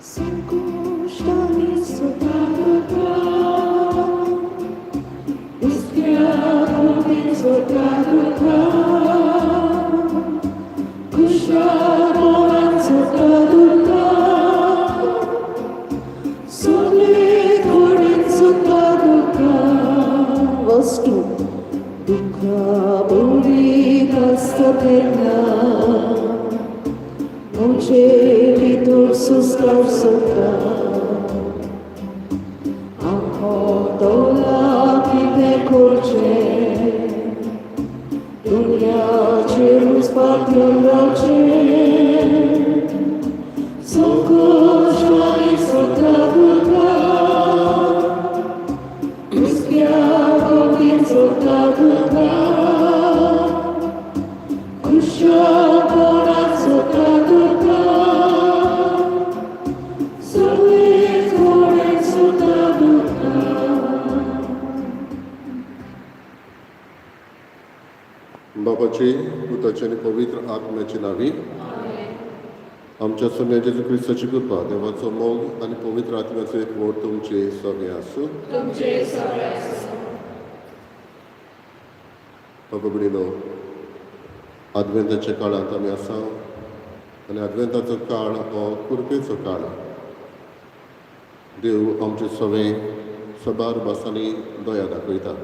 संकोष्टाने स्वतःचा दुसऱ्याभोवती स्वतःचा कुशारोहण स्वतःचा सोने घोडे स्वतःचा वस्तू दुःखाभोवती हस्तधरला Muncul suscar suka Aku tolak kita kurce Dunia cerus patron roce Sokosh wali soka duka Uskya gokin soka duka Kusha korat soka duka बाबाचे पुताचे आणि पवित्र आत्म्याची नावी आमच्या सोन्या जेजू ख्रिस्ताची कृपा देवाचो मोग आणि पवित्र आत्म्याचो एक वोट तुमचे सगळे आसूं बाबा भयणीनो आदवेंताच्या काळांत आमी आसा आनी आदवेंताचो काळ हो कुरपेचो काळ देव आमचे सगळे सबार भासांनी दया दाखयता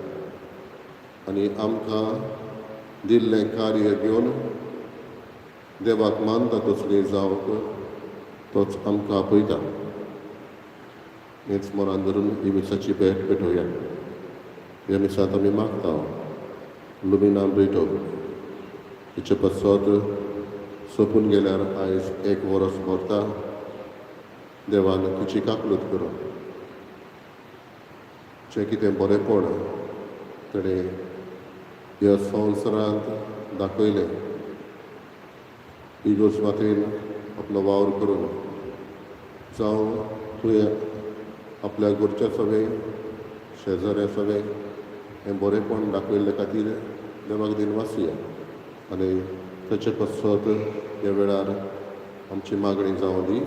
आनी आमकां दिल्लें कार्य घेवन देवाक मानता तसली जावंक तोच आमकां आपयता हेच मनान धरून ही मिसाची भेट पेटोवया ह्या मिसांत आमी मागता लुमिना ब्रिटो हिचे पसत सोंपून गेल्यार आयज एक वरस भरता देवान तुजी काकलूत करूं जें कितें बरेंपण ताणें ह्या संवसारांत दाखयलें इगोर्ज मातेन आपलो वावर करून जावं तुवें आपल्या घरच्या सगळे शेजाऱ्या सगळे हें बरेंपण दाखयल्ले खातीर देवाक दिनवासिया आनी ताचे पसत ह्या वेळार आमची मागणी जावं दी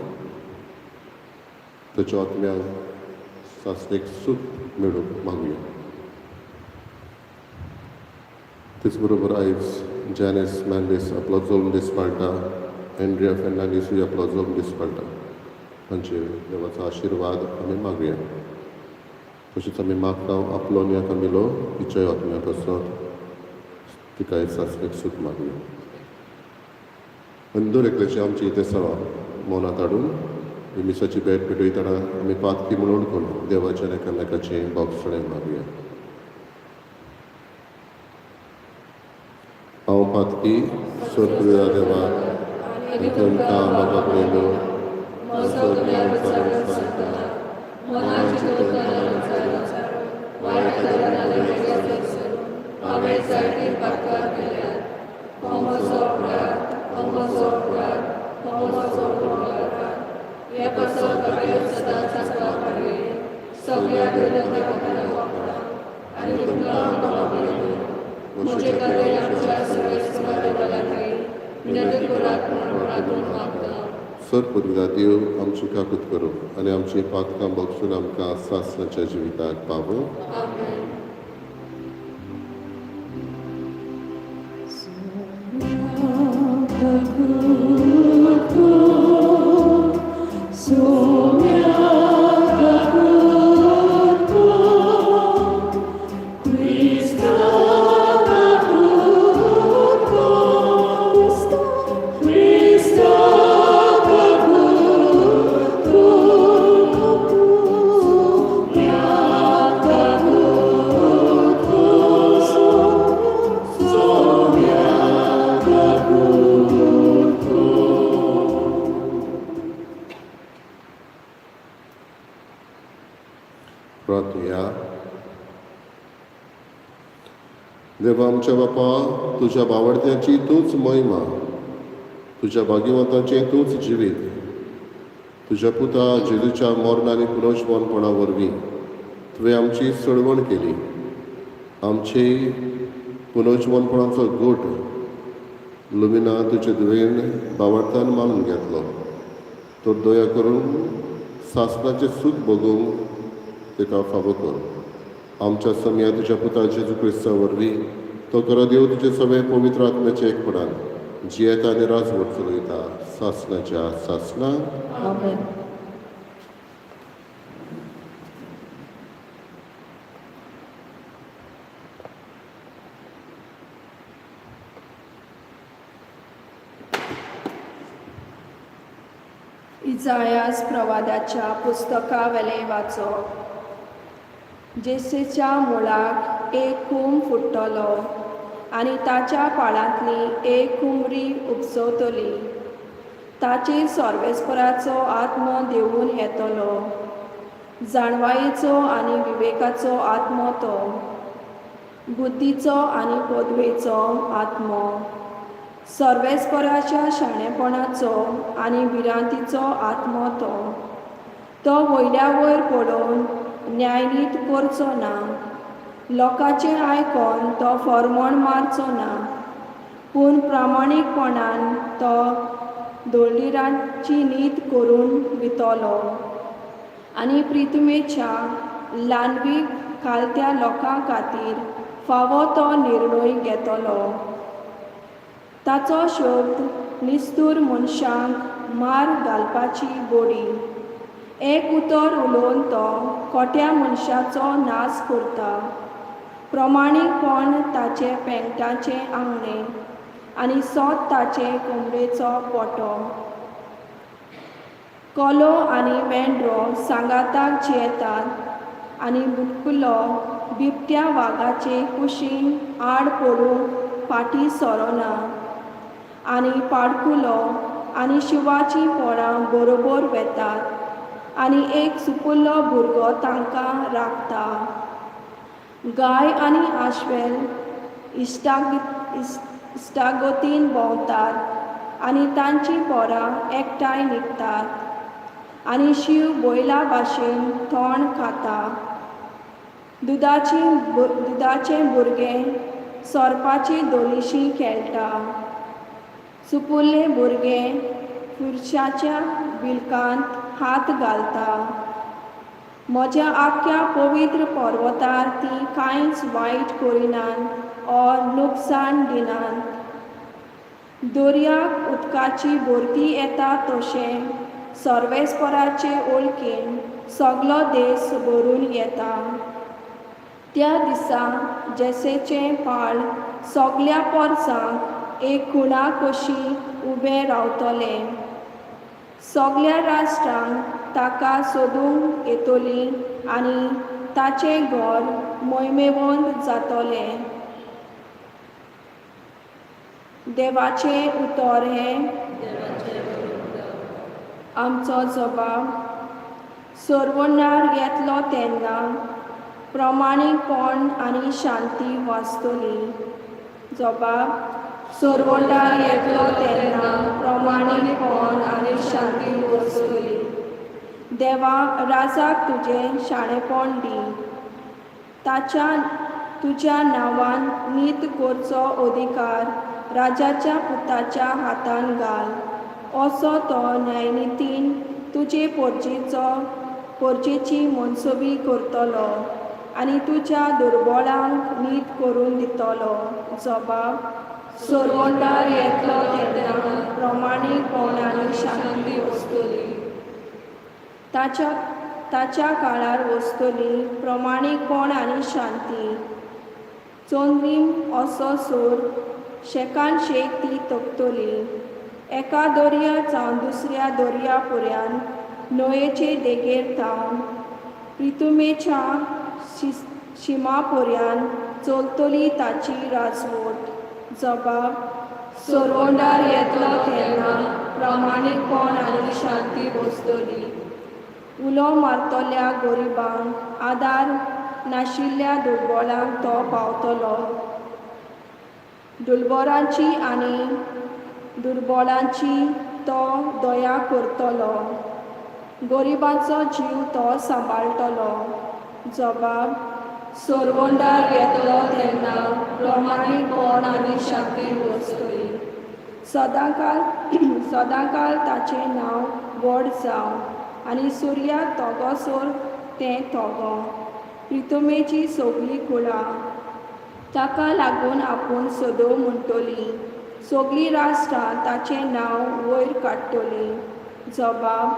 ताच्या आत्म्याक सासणेक सूख मेळूंक मागुया तेच बरोबर आयज जॅनिस मॅन्डिस आपलो जल्म दीस पाळटा एंड्रिया फेर्नांडीसूय आपलो जल्म दीस पाळटा तांचेर देवाचो आशिर्वाद आमी मागुया तशेंच आमी मागता आपलोनिया कामिलो तिच्याय आत्म्या पसत तिकाय सासणेक सूख मागुया आनी दर एकल्याची आमची इथे सवा मनांत हाडून ही मिसाची भेट पेटयतना आमी पातकी म्हणून करून देवाच्या एकामेकाचें बोगसणें मागुया हांव पातकी सोदुया देवा आनी तुमकां बाबा पयलो म्हजो ज्ञान विचारून सांगता मनाची हांवें जायतीं पातकां केल्यात हो म्हजो अपराध हो म्हजो अपराध हो म्हजो अपराध ह्या पासून म्हाका सदांच आसपाक पावये सगळ्या देवाच्या वापराक आनी तुमकां बाबा पयलो म्हजे खातीर आमच्या सर्वेस्परा देवा लागीं विनंती करात म्हणून प्रार्थना मागता सर्वपुत्र देव आमची काकूत करूं आनी आमची पातकां बक्षून आमकां सासणाच्या जिविताक पावो आमेन देवा आमच्या बापा तुज्या बावडत्याची तूच महिमा तुज्या भाग्यवंताचें तूच जिवीत तुज्या पुता जेजूच्या मरण आनी पुनर्जीवनपणा वरवीं तुवें आमची चळवण केली आमचे पुनर्जीवनपणाचो गोट लुमिना तुजे दुवेन बावडतान मानून घेतलो तो दया करून सासणाचें सूख बघूंक ताका फावो कर. आमच्या समिया तुज्या पुता जेजू क्रिस्ता वरवीं तो करो देव तुजे सगळे पवित्र आत्म्याचे एकपणान जियेता आनी राजवट चलयता सासणाच्या सासणाक. आमेन. इजायास प्रवादाच्या पुस्तका वेले वाचप. जेसेच्या मुळाक एक खूम फुट्टलो आनी ताच्या पाळांतली एक कुमरी उपसवतली. ताचेर सर्वेस्पराचो आत्मो देंवून येतलो, जाणवायेचो आनी विवेकाचो आत्मो तो, बुद्धीचो आनी पदवेचो आत्मो, सर्वेस्पराच्या शाणेपणाचो आनी भिरांतीचो आत्मो तो. तो वयल्या वयर पडोवन न्यायनीत करचो ना, लोकांचें आयकोन तो फर्मोण मारचो ना, पूण प्रामाणीकपणान तो दोळीरांची नीत करून दितलो आनी प्रितमेच्या ल्हानवी खालत्या लोकां खातीर फावो तो निर्णय घेतलो. ताचो शब्द निस्तूर मनशांक मार घालपाची बोडी. एक उतर उलोवन तो खोट्या मनशाचो नाश करता. प्रमाणीकपण ताचे पेंगटाचे आंगणे आनी सोत ताचे कोंबडेचो पोटो. कोलो आनी मेंढरो सांगाताक जियेतात आनी बुटकुलो बिबट्या वागाचे कुशीन आड पडूंक फाटीं सरोना. आनी पाडकुलो आनी शिवाची पोळां बरोबर वेतात आनी एक सुपुल्लो भुरगो तांकां राखता. गाय आनी आश्वेल इश्टागतीन भोंवतात आनी तांचीं पोरां एकठांय न्हिदतात आनी शीव बैला भाशेन थोंड खाता. दुदाचें भुरगें सोरपाची दोलीशी खेळटा. सुपुल्ले भुरगें पुरशाच्या बिलकांत हात घालता. म्हज्या आख्या पवित्र पर्वतार तीं कांयच वायट करिनात ऑर नुकसाण दिनात. दर्याक उदकाची भरती येता तशें सर्वेस्पराचे ओळखीन सगलो देस भरून येता. त्या दिसा जेसेचें पाळ सगल्या पोरसांक एक खुणा कशी उबें रावतलें. सगल्या राष्ट्रांक ताका सोदूंक येतलीं आनी ताचें घर मोहिमेवंत जातलें. देवाचें उतर हें आमचो जबाब. सर्वनार येतलो तेन्ना प्रमाणीकपण आनी शांती वाचतली. जबाब. सर्वनार येतलो तेन्ना प्रमाणीकपण आनी शांती वाचतली. देवा, राजाक तुजें शाणेपण दी. तुज्या नांवान नीत करचो अधिकार राजाच्या पुताच्या हातान घाल. असो तो न्यायनितीन तुजे पोरजेची मनसुबी करतलो आनी तुज्या दुर्बळांक नीत करून दितलो. जबाब. सर्वनार येतलो तेन्ना प्रमाणीकपण आनी शांती वचतली. ताच्या काळार वचतली प्रमाणीकपण आनी शांती. चोंदीम असो सोर शेकान शेक ती तोपतली. एका दर्या जावन दुसऱ्या दर्या पर्यान न्हंयेचे देगेर थावन प्रितुमेच्या शिमा पर्यान चलतली ताची राजवट. जबाब. सर्वनार येतलो तेन्ना प्रमाणीकपण आनी शांती वचतली. उलो मारतल्या गरिबांक आदार नाशिल्ल्या दुर्बळांक तो पावतलो. दुर्बळांची आनी दुर्बळांची तो दया करतलो. गरिबांचो जीव तो सांबाळटलो. जबाब. सर्वनार येतलो तेन्ना प्रमाणीकपण आनी शांती वचतली. सदांकाळ ताचें नांव व्हड जावं आनी सुर्याक तोगोसोर तें तोगो प्रितमेची सगळीं कुळां ताका लागून आपूण सदो म्हणटली सगळीं राष्ट्रां ताचें नांव वयर काडटलीं जबाब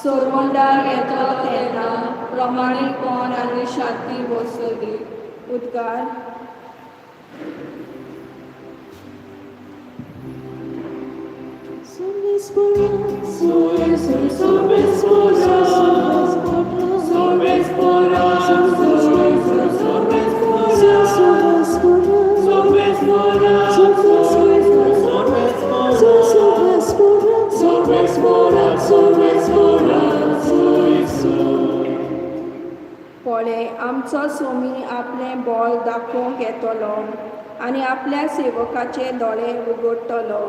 सोरवंडार येतो तेन्ना प्रमाणीकपण आनी शांती बसतली उद्गार पळय आमचो सोमी आपलें बळ दाखोवंक येतलो आनी आपल्या सेवकाचे दोळे उगडटलो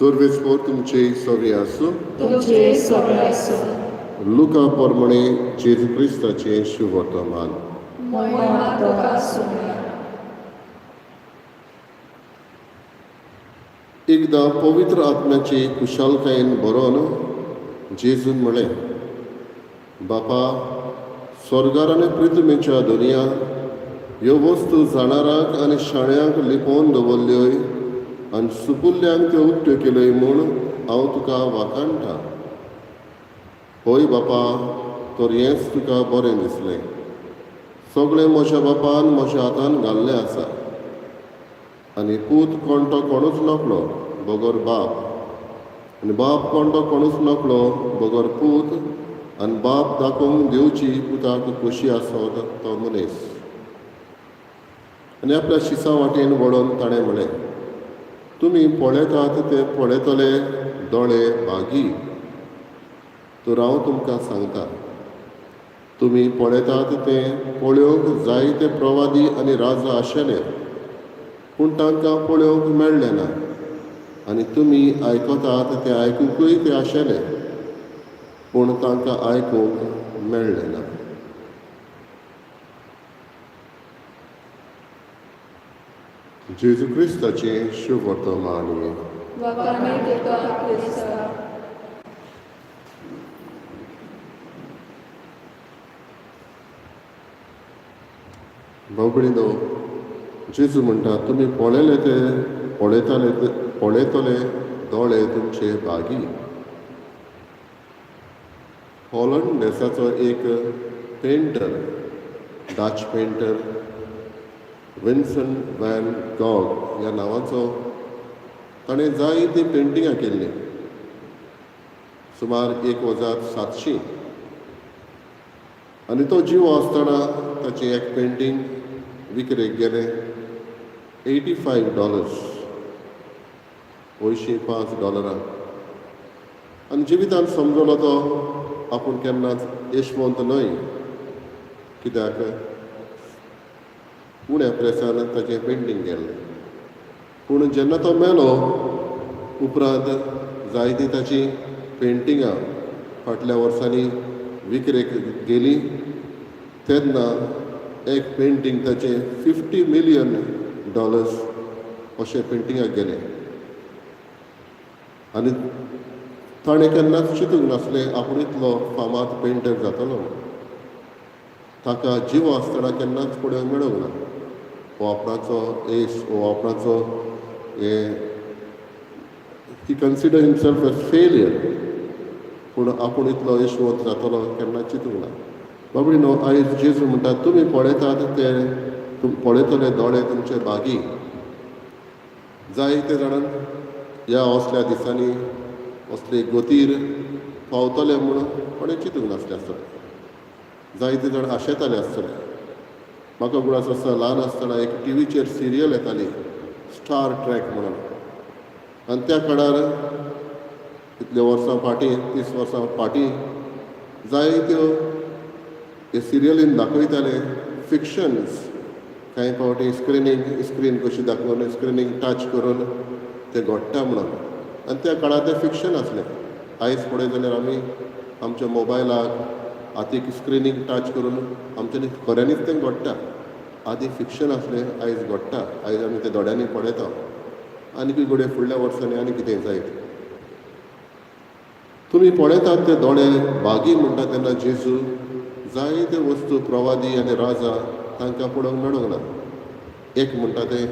Survéspor तुमचे सोवी आसूं तुमचे सोबे आसूं लुका पोरमणे जेजू क्रिस्ताचें शुभ वर्तमान महिमा तुका सुम्या एकदां पवित्र आत्म्याचे कुशलकायेन बरोवन जेजून म्हळें बापा स्वर्गार आनी पृथ्वीच्या दुनिया ह्यो वस्तू जाणाराक आनी शाण्यांक लिपोवन दवरल्योय आनी सुपुल्ल्यांक त्यो उक्त्यो केल्योय म्हूण हांव तुका वाखाणटा होय बापा तर हेंच तुका बरें दिसलें सगळें म्हज्या बापान म्हज्या हातान घाल्लें आसा आनी पूत कोण तो कोणूच नकळो बगर बाप आनी बाप कोण तो कोणूच नकळो बगर पूत आनी बाप दाखोवंक दिवची पुताक खोशी आसत तो मनीस आनी आपल्या शिसा वाटेन वळोन ताणें म्हळें तुमी पळयतात ते पळयतले दोळे भागी तर हांव तुमकां सांगता तुमी पळयतात तें पळोवंक जायते प्रवादी आनी राजा आशिल्ले पूण तांकां पळोवंक मेळ्ळें ना आनी तुमी आयकतात ते आयकूंकूय ते आशिल्ले पूण तांकां आयकूंक मेळ्ळें ना जेजू क्रिस्ताचें शुभ वर्तमान वखाणी तुका क्रिस्ता भावभयणीनो जेजू म्हणटा तुमी पळयले ते पळयतले दोळे तुमचे भागी हॉलंड देशाचो एक painter Dutch painter Vincent van Gogh ह्या नांवाचो ताणें जायतीं पेंटिंगां केल्लीं सुमार 1700 आनी तो जिवो आसतना ताचें एक पेंटींग विक्रेक गेलें $85 $5 आनी जिवितांत समजलो तो आपूण केन्नाच यशवंत न्हय कित्याक उण्या प्रेसान ताचें पेंटींग केल्लें पूण जेन्ना तो मेलो उपरांत जायतीं ताचीं पेंटिंगां फाटल्या वर्सांनी विक्रेक गेलीं तेन्ना एक पेंटींग ताचें $50 million अशें पेंटिंगाक गेलें आनी ताणें केन्नाच चिंतूंक नासलें आपूण इतलो फामाद पेंटर जातलो ताका जिवो आसतना केन्नाच पळोवंक मेळूंक ना हो आपणाचो एश हो आपणाचो ही कन्सिडर हिमसेल्फ एज फेलियर पूण आपूण इतलो यशवंत जातलो केन्ना चिंतूंक ना बाबडी न्हू आयज जेजू म्हणटा तुमी पळयतात ते पळयतले दोळे तुमचे भागी जायते जाणां ह्या असल्या दिसांनी असले गतीर पावतले म्हूण कोणें चिंतूंक नासलें आसतलें जायते जाण आशेताले आसतले म्हाका गुणास आसा ल्हान आसतना एक टीव्हीचेर सिरियल येताली स्टार ट्रॅक म्हणून आनी त्या काळार इतल्या वर्सां फाटीं 30 वर्सां फाटीं जायत्यो हे सिरियलीन दाखयताले फिक्शन्स कांय फावटी स्क्रीन कशी दाखोवन स्क्रिनींग टच करून ते घडटा म्हणून आनी त्या काळार तें फिक्शन असलें. आयज पळय जाल्यार आमी आमच्या मोबायलाक हातीक स्क्रिनींग टच करून आमच्यानी खऱ्यांनीच तें घडटा. आदी फिक्शन असलें, आयज घडटा. आयज आमी ते दोळ्यांनी पळयता. आनी घडये फुडल्या वर्सांनी आनी कितें जायत. तुमी पळयतात ते दोळे बागी म्हणटा तेन्ना जेजू जायते वस्तू प्रवादी आनी राजा तांकां पळोवंक मेळूंक ना. एक म्हणटा तें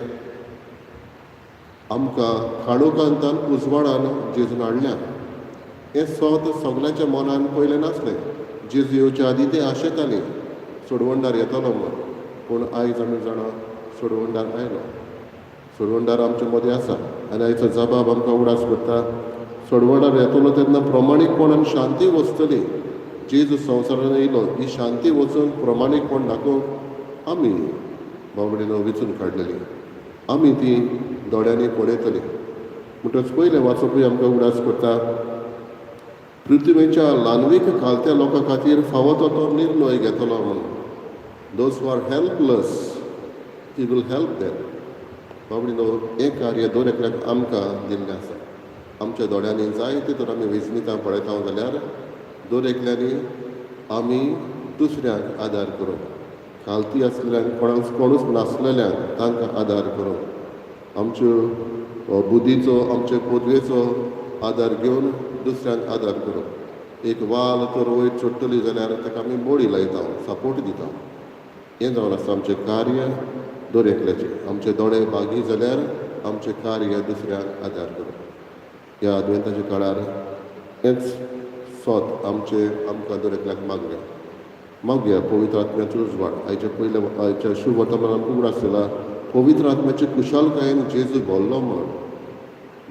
आमकां काणूकांतान उजवाडान जेजून हाडल्या. हें सगळ्यांच्या मनान पयलें नासलें. जेजू येवच्या आदीं तें आशेतालीं सोडवंडार येतलो म्हणून. पूण आयज आमी जाणा सोडवंडार आयलो. सोडवंडार आमचे मदीं आसा आनी आयचो जबाब आमकां उडास करता. सोडवंडार येतलो तेन्ना प्रमाणीकपणान शांती वचतली. जेजू संवसारान येयलो ही शांती वचून प्रमाणीकपण दाखोवंक आमी बाबडीनो वेंचून काडलेली. आमी ती दोळ्यांनी पळयतली. म्हणटच पयलें वाचपूय आमकां उडास करता. पृथ्वीच्या ल्हानवीक खालत्या लोकां खातीर फावो तो निर्णय घेतलो म्हणून. Those who are helpless he will help them. बाबडीनो हें कार्य दर एकल्याक आमकां दिल्लें आसा. आमच्या दोळ्यांनी जायते तर आमी वेंचणीतां पळयता जाल्यार दर एकल्यांनी आमी दुसऱ्यांक आदार करूंक, खालती आसलेल्यांक कोणूच नासलेल्यांक तांकां आदार करूंक, आमच्यो बुद्धीचो आमचे पदवेचो आदार घेवन दुसऱ्यांक आदार करूंक. एक वाल तर वयर चडटली जाल्यार ताका आमी बोडी लायता, सपोर्ट दिता. हें जावन आसा आमचें कार्य दर एकल्याचें. आमचे दोळे बागी जाल्यार आमचें कार्य दुसऱ्यांक आदार करप. ह्या अद्वैताच्या काळार हेंच सोत आमकां दर एकल्याक मागया पवित्र आत्म्याचो उजवाड. आयच्या शुभ वर्तमान आमकां उगड आसलेला पवित्र आत्म्याचे कुशालकायेन जेजू भरलो म्हणून.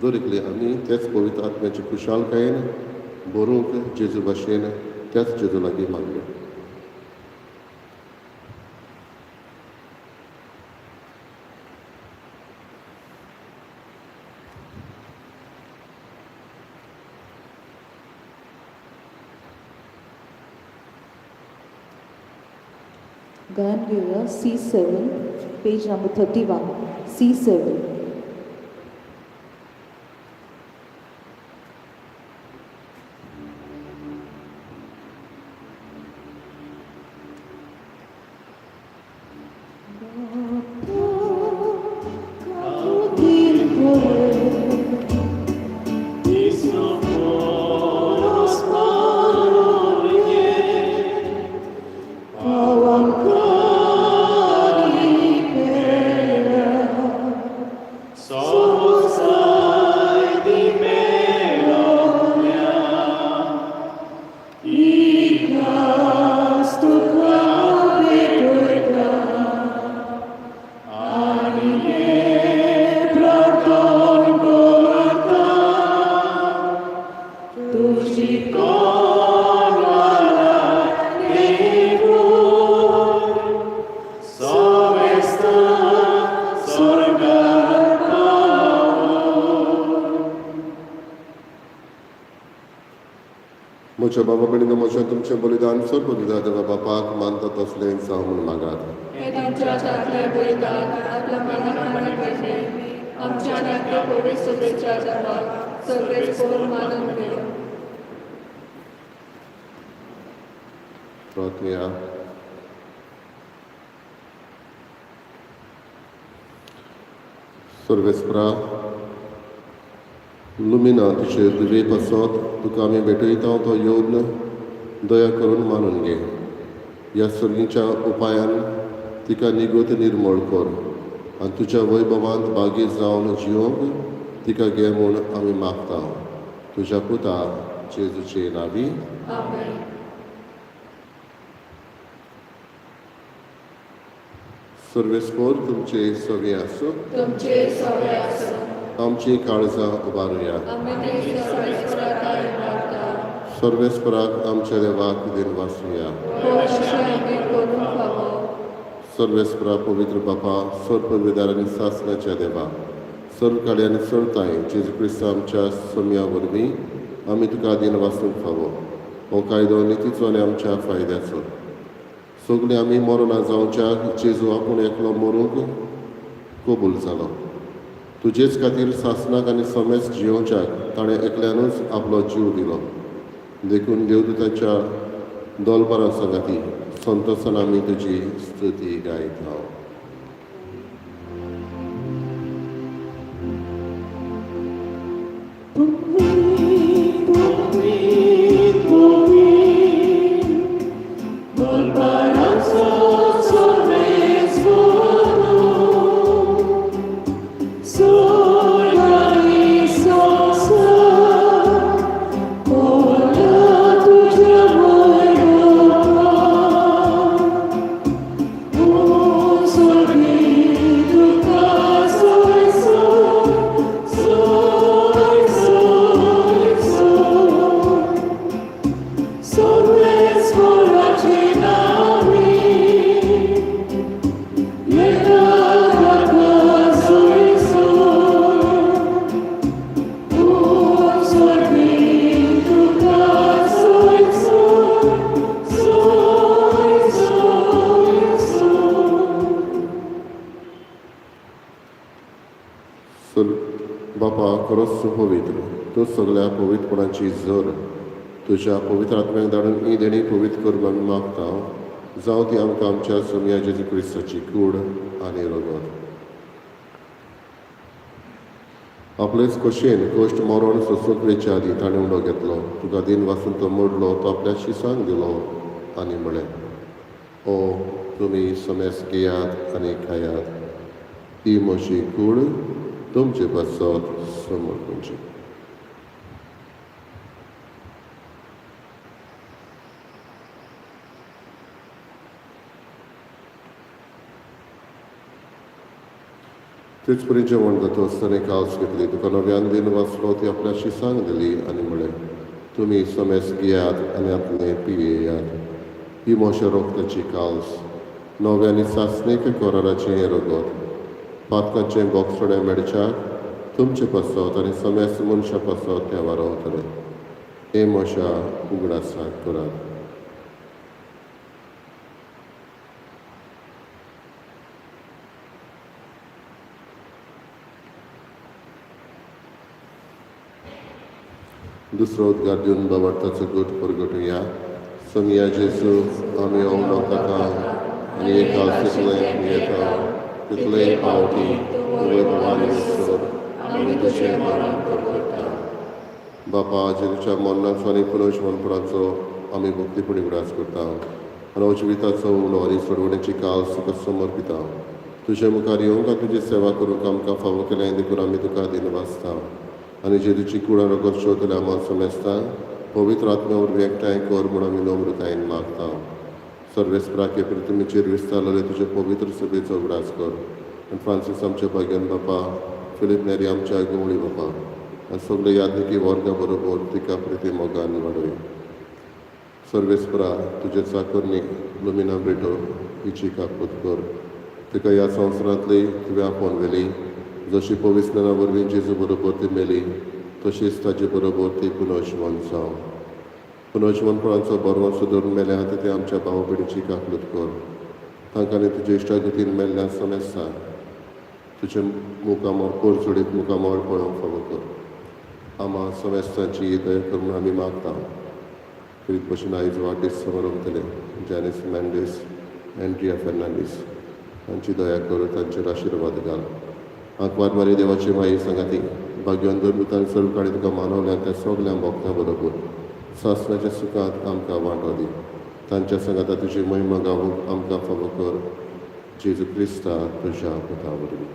दर एकले आमी तेच पवित्र आत्म्याचे कुशालकायेन बरोवंक जेजू भाशेन त्याच जेजू लागीं मागया. गान घेऊया C7, पेज नंबर 31, C7. म्हज्या बाबा कडेन म्हजें तुमचें बलिदान सर्व दिता देवा बापाक मानता तसलें जावं म्हूण मागात. हे तुमच्या हातांतलें बलिदान आपल्या मनाप्रमाणे पाहिजे. आमच्या नाट्य पवित्र सभेच्या जपाक सगळे करून मानून घेऊ. प्रार्थना. सर्वेस्परा लुमिना तुजे दिवे पासत तुका आमी भेटयता तो येवन दया करून मानून घे. ह्या सर्गीच्या उपायान तिका निगत निर्मळ कर आनी तुज्या वैभवांत बागी जावन जिवंक तिका घे म्हूण आमी मागता. तुज्या पुता जेजूचे नांवी. आमेन. सर्वेस्पर तुमचे सवे आसूं. तुमचे सवे आसूं. आमची काळजां उबारुया. आमी ती सर्वेस्पराक इबाडटा. सर्वेस्पराक आमच्या देवाक दिन वासुया. अशें आमी करूंक फावो. सर्वेस्परा पवित्र बापा, सर्व पदवीदार आनी सासणाच्या देवा, सर्व काळी आनी सरताय जेजू क्रिस्त आमच्या सम्या वरवीं आमी तुका दिन वाचूंक फावो. हो कायदो नितीचो आनी आमच्या फायद्याचो. सगळीं आमी मरना जावच्याक जेजू आपूण एकलो मरूंक कबूल जालो. तुजेच खातीर सासणाक आनी समेस्त जियोवच्याक ताणें एकल्यानूच आपलो जीव दिलो. देखून देवदूताच्या दोलबारा सांगाती संतोसान आमी तुजी स्तुती गायता. बापा खरोच पवित्र, तूं सगळ्या पवित्रपणाची जोर तुज्या पवित्र आत्म्याक धाडून ही देणी पवित्र करून आमी मागता. जावं ती आमकां आमच्या सोम्या जेजू क्रिस्ताची कूड आनी रगत. आपलेच खोशेन कोश्ट मरण सोंसोकवेच्या आदी ताणें उडो घेतलो. तुका दिन वाचून तो मोडलो, तो आपल्या शिसांक दिलो आनी म्हळें, ओ तुमी समेस्त घेयात आनी खायात, ही म्हजी कूड तुमचे बसत समोर तुमची. तेच परी जेवण जाता आसतना काल्स घेतली. तुका नव्यान दिन वाचलो, ती आपल्या शिसांक दिली आनी म्हळें, तुमी समेस्त घेयात आनी आपले पियेयात, ही म्हज्या रोगताची काल्स, नव्यानी सासणेक कोराराचें रगत, पातकाचें बोगसोडें मेडच्याक तुमचे पासत आनी समेस्त मनशां पासत ते वारवतले. हे म्हज्या उगडासाक करात. दुसरो उद्गार दिवन बाबार्थाचो गोठ परगटुया. सोमिया जेजू आमी ओवलो ताका आनी एका तितलें येता तितलें पावटी तुवें भवानी सोर आमी तुजें मरण परगटता. बापा जेजूच्या मरणाचो आनी पुनर्जीवनपणाचो आमी भक्तीपणी उगडास करता. आनी जिविताचो उलो आनी सोडवणेची काल्स तुका समर्पिता. तुजे मुखार येवंक आनी तुजी सेवा करूंक आमकां फावो केलें देखून आमी तुका दिन वाचता. आनी जेजूची कुडा रगत शोधले आम्हाला समेस्ता पवित्र आत्म्या वरवीं एकठांय कर म्हूण आमी नम्रतायेन मागता. सर्वेस्पराके पृथ्वीचेर विस्तारलेले तुजे पवित्र सभेचो उगडास कर. आनी फ्रांसीस आमचे भाग्यान बापा, फिलीप नेरी आमच्या गवळी बापा आनी सगळे यादनिकी वर्गा बरोबर तिका प्रिती मोगान वाडय. सर्वेस्परा तुजे चाकरणी लुमिना ब्रिटो हिची काकूत कर. तिका ह्या संवसारांतली तुवें आपोवन व्हेली. जशी पवित्रना वरवीं जेजू बरोबर ती मेली, तशीच ताचे बरोबर ती पुनर्जीवन जावं. पुनर्जीवनपणाचो बरो सुदरून मेल्या खातीर ते आमच्या भाव भयणीची काकलूत कर. तांकां आनी तुजे इश्टागतीन मेल्ल्या समेस्ता तुजे मुखामोळ कोरचुडीत मुखामोळ पळोवंक फावो कर. आम्हा समेस्तांची दया कर म्हूण आमी मागता. करीत भशेन आयज वाडदीस समारंभतले जॅनिस मॅन्डिस, एंड्रिया फेर्नांडीस हांची दया कर, तांचेर आशिर्वाद घाल. आंकवार मारी देवाची माई सांगाती भाग्यवन धर्मितान सर्व काळी तुका मानवल्या त्या सगळ्या भक्तां बरोबर सासणाच्या सुखांत आमकां वांटो दी. तांच्या सांगाता तुजी महिमा गावूंक आमकां फावो कर. जेजू क्रिस्ता तुज्या पुता वरवीं.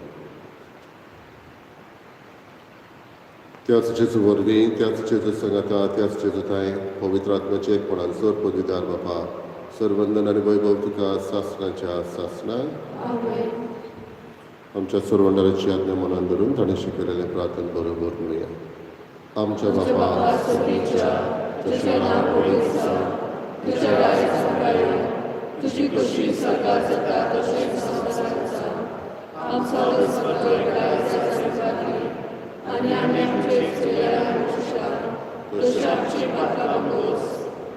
त्याच जेजू वरवीं, त्याच जेजू सांगाता, त्याच जेजूताय पवित्र आत्म्याचे एकपणान सर पदवीदार बापा, सर्वंदन आनी वैभव तुका सासणाच्या सासणाक आमच्या सर्वंडाराची आज्ञा मनान धरून ताणें शिकयलेलें प्रार्थना बरोबर म्हणुया. आमच्या बापा तुजें नांव पवित्र जावं, तुजें राज्य संभाळ्या, तुजी खुशी स्वर्गांत जाता तशेंच संवसारांत जावं. आमचो दिसपट्टो आनी आमी आमचेर चुकल्यार तशी आमची पातकां मागोस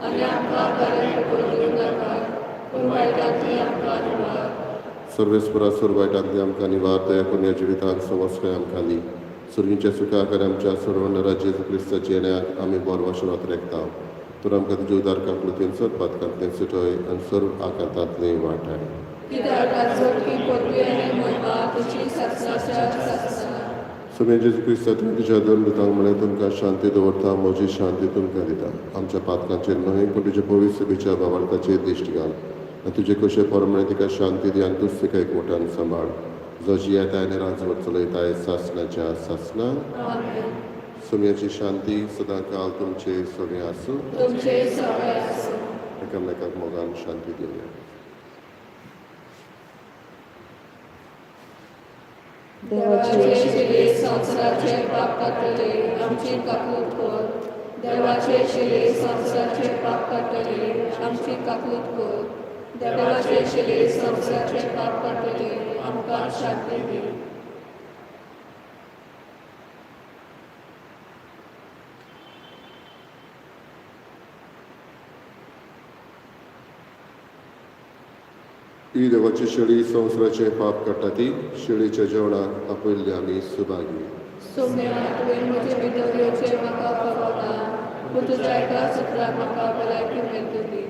आनी आमकां बरें करून दिवं नाका, पूण वायटा वायटांतली आमकां निवार सर्वेस्परासुर वायटांतली आमकां निवार दया करून ह्या जिवितांत समस्या आमकां दी सुरगीच्या सुखाक आनी आमच्या सर्वनरा जेजू क्रिस्ताच्या येण्याक आमी बरो आशिर्वाद रेखता तर आमकां तुज्या उदार काकलुतीन सर पातकांतले सुटय आनी सर्व आकांतांतले वाटाय कित्याक आजोळखी पदवी आनी महिमा तुजी सत्साच्या सत्सा सुमे जेजू क्रिस्ता तुज्या दोन दुतांक म्हळें तुमकां शांती दवरता म्हजी शांती तुमकां दिता आमच्या पातकांचेर न्हय पूण तुज्या पवित्र सभेच्या भावार्थाचेर दिश्ट घाल आनी तुजे कशें परमणे तिका शांती दी आनी तूंच तिका एकवटान सांबाळ जो जियेता आनी राजवट चलयता सासणाच्या सासणा आमेन सुम्याची शांती सदां काल तुमचे सगळे आसूं तुमचे सगळे आसूं एकामेकाक मोगान शांती दिवया देवाचे शिले संवसाराचे पाप काडटले आमची काकूट कर देवाचे शिले संवसाराचे पाप काडटले आमची काकूट कर देवाचे शिले संवसाराचे पाप काडटले आमकां शांती दी ही देवाची शेळी संवसाराचे पाप काडटा ती शेळीच्या जेवणाक आपयल्ली आमी सुभागी सोम्या तुवें म्हजे भितरल्योचे म्हाका परवना पूण तुज्या एका सुत्राक म्हाका भलायकी मेळटली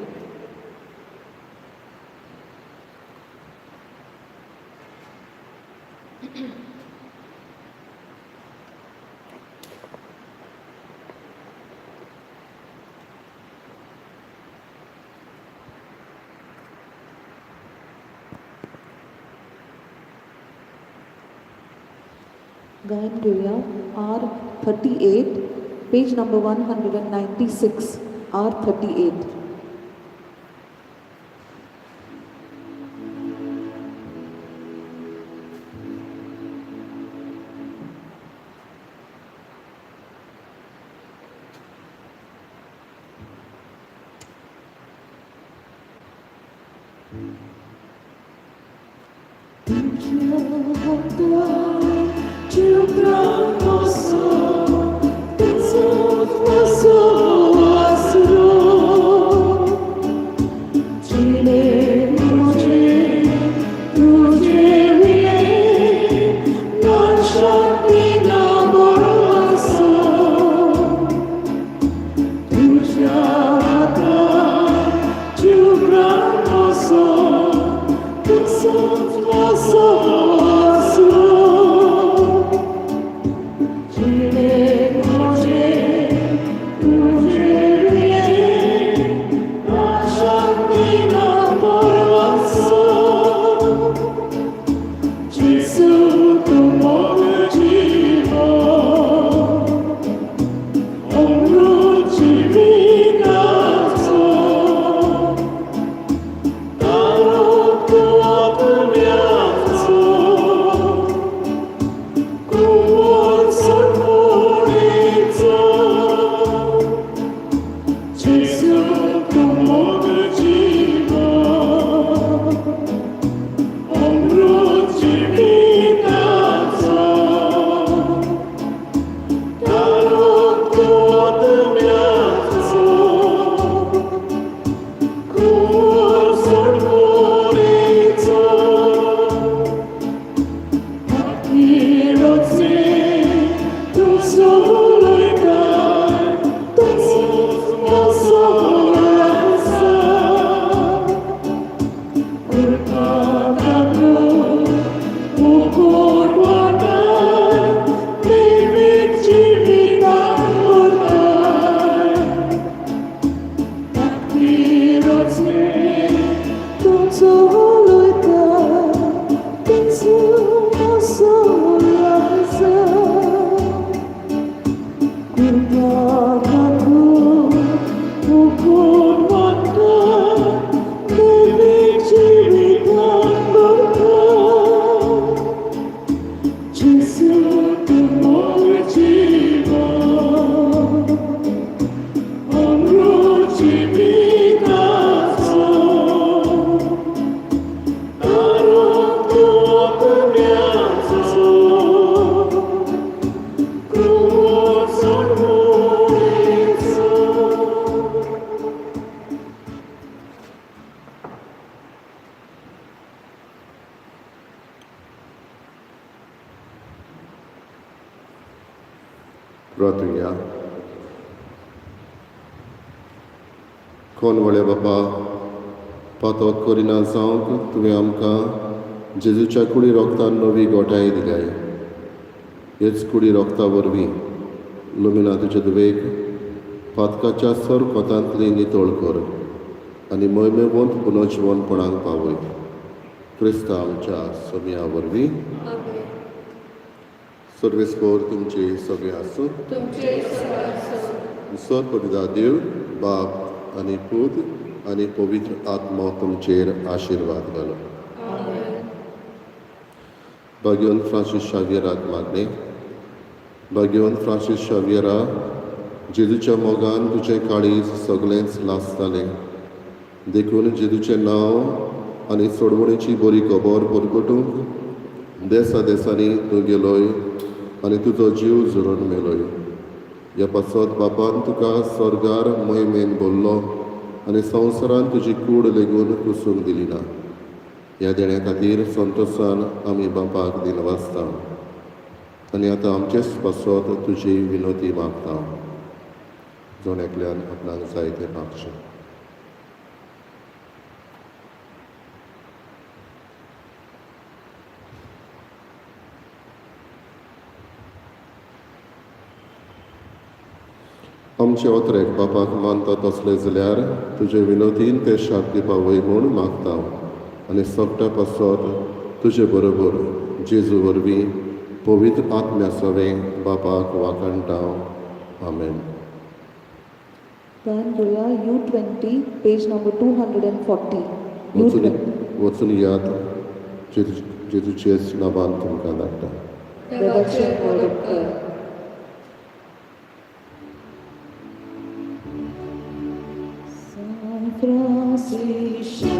गायन घेऊया R38 page number 196 R38 Thank you. प्रार्थुया. कोण वळे बापा पातोत करिना जावंक तुवें आमकां जेजूच्या कुडी रोगतान नवी गोठाय दिल्याय. हेच कुडी रोगता वरवीं लुमिना तुजे दुवेक पातकाच्या सर कोतांतली नितळ कर आनी मोहिमेवंत पुनर्जीवनपणाक पावय. क्रिस्ता आमच्या सोम्या वरवीं. आमेन. सर्वेस्कोर तुमची सगळे आसूं. तुमचे सगळे सर देव बाप आनी पूत आनी पवित्र आत्मा तुमचेर आशिर्वाद घालो. आमेन. भाग्यवंत फ्रांसीस शावियराक मागणे. भाग्यवंत फ्रांसीस शावियरा, जेजूच्या मोगान तुजें काळीज सगळेंच लासतालें देखून जेजूचें नांव आनी सोडवणेची बरी खबर परगटूंक देसा देसांनी तूं गेलोय आनी तुजो जीव झुरून मेलोय. ह्या पासत बापान तुका स्वर्गार मोहिमेन बोल्लो आनी संवसारान तुजी कूड लेगून कुसूंक दिली ना. ह्या देण्या खातीर संतोशान आमी बापाक दिनवासता आनी आतां आमचेच पासत तुजी विनोती मागता. जोण एकल्यान आपणाक जाय तें मागचें. आमचे ओतरेक बापाक मानता तसले जाल्यार तुजे विनोतीन ते शाप दिवपा वय म्हूण मागता आनी सोगट्या पासत तुजे बरोबर जेजू वरवीं पवित्र आत्म्या सवें बापाक वाकणटा. आमेन. गायन घेऊया U20 पेज नंबर 240. वचून यात जेजूचेच नांवान तुमकां धाडटा. देवाचे मोडक कर. San Francisco.